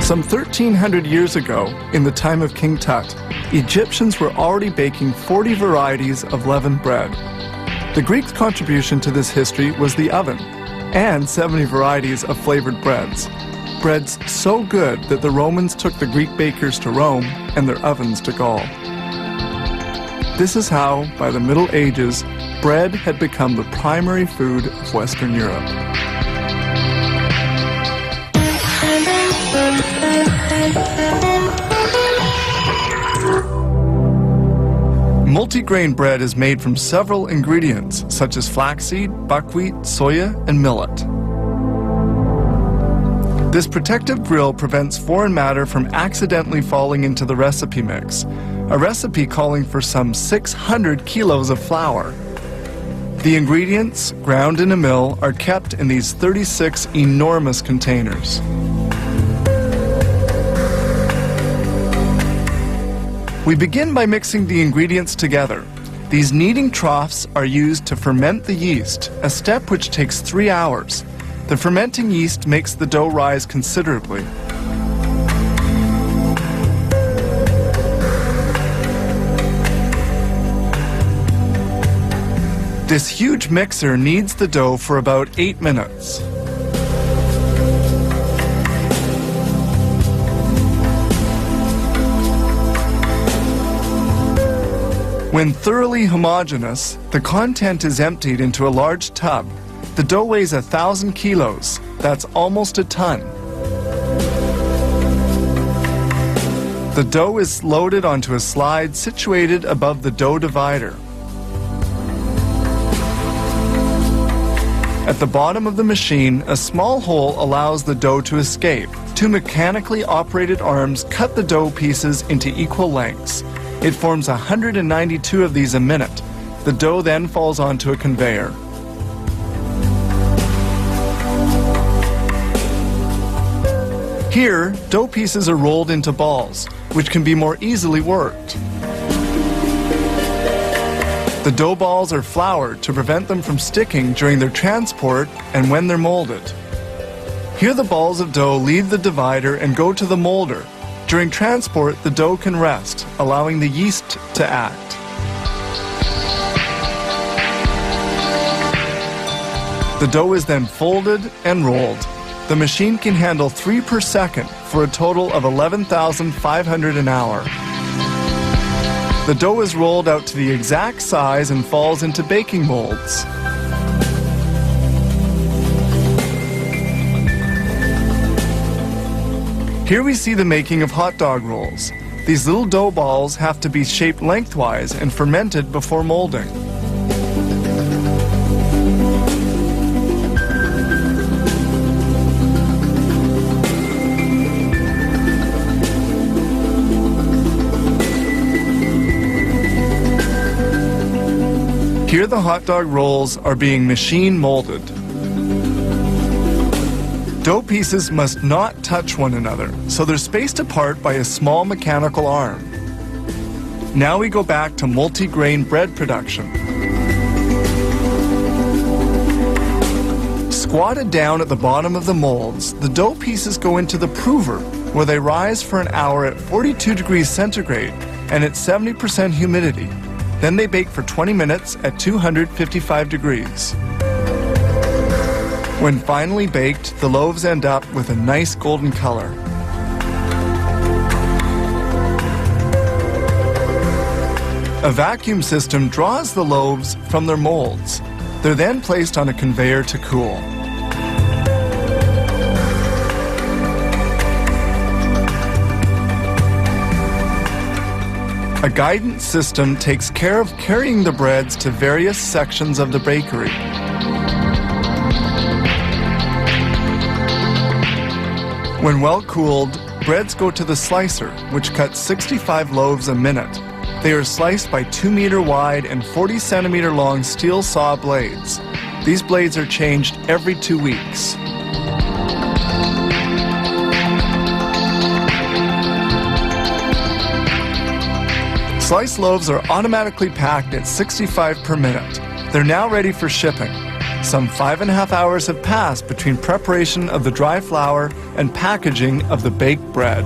Some 1,300 years ago, in the time of King Tut, Egyptians were already baking 40 varieties of leavened bread. The Greeks' contribution to this history was the oven, and 70 varieties of flavored breads. Breads so good that the Romans took the Greek bakers to Rome and their ovens to Gaul. This is how, by the Middle Ages, bread had become the primary food of Western Europe. Multigrain bread is made from several ingredients, such as flaxseed, buckwheat, soya, and millet. This protective grill prevents foreign matter from accidentally falling into the recipe mix, a recipe calling for some 600 kilos of flour. The ingredients, ground in a mill, are kept in these 36 enormous containers. We begin by mixing the ingredients together. These kneading troughs are used to ferment the yeast, a step which takes 3 hours. The fermenting yeast makes the dough rise considerably. This huge mixer kneads the dough for about 8 minutes. When thoroughly homogeneous, the content is emptied into a large tub. The dough weighs 1,000 kilos. That's almost a ton. The dough is loaded onto a slide situated above the dough divider. At the bottom of the machine, a small hole allows the dough to escape. 2 mechanically operated arms cut the dough pieces into equal lengths. It forms 192 of these a minute. The dough then falls onto a conveyor. Here, dough pieces are rolled into balls, which can be more easily worked. The dough balls are floured to prevent them from sticking during their transport and when they're molded. Here the balls of dough leave the divider and go to the molder. During transport, the dough can rest, allowing the yeast to act. The dough is then folded and rolled. The machine can handle 3 per second for a total of 11,500 an hour. The dough is rolled out to the exact size and falls into baking molds. Here we see the making of hot dog rolls. These little dough balls have to be shaped lengthwise and fermented before molding. Here the hot dog rolls are being machine molded. Dough pieces must not touch one another, so they're spaced apart by a small mechanical arm. Now we go back to multi-grain bread production. Squatted down at the bottom of the molds, the dough pieces go into the prover, where they rise for an hour at 42 degrees centigrade and at 70% humidity. Then they bake for 20 minutes at 255 degrees. When finally baked, the loaves end up with a nice golden color. A vacuum system draws the loaves from their molds. They're then placed on a conveyor to cool. A guidance system takes care of carrying the breads to various sections of the bakery. When well cooled, breads go to the slicer, which cuts 65 loaves a minute. They are sliced by 2-meter wide and 40-centimeter long steel saw blades. These blades are changed every 2 weeks. Sliced loaves are automatically packed at 65 per minute. They're now ready for shipping. Some 5.5 hours have passed between preparation of the dry flour and packaging of the baked bread.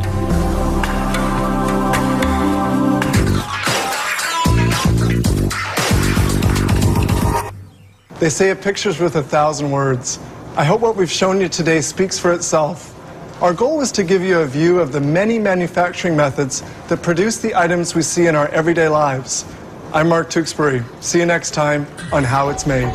They say a picture's worth 1,000 words. I hope what we've shown you today speaks for itself. Our goal was to give you a view of the many manufacturing methods that produce the items we see in our everyday lives. I'm Mark Tewksbury. See you next time on How It's Made.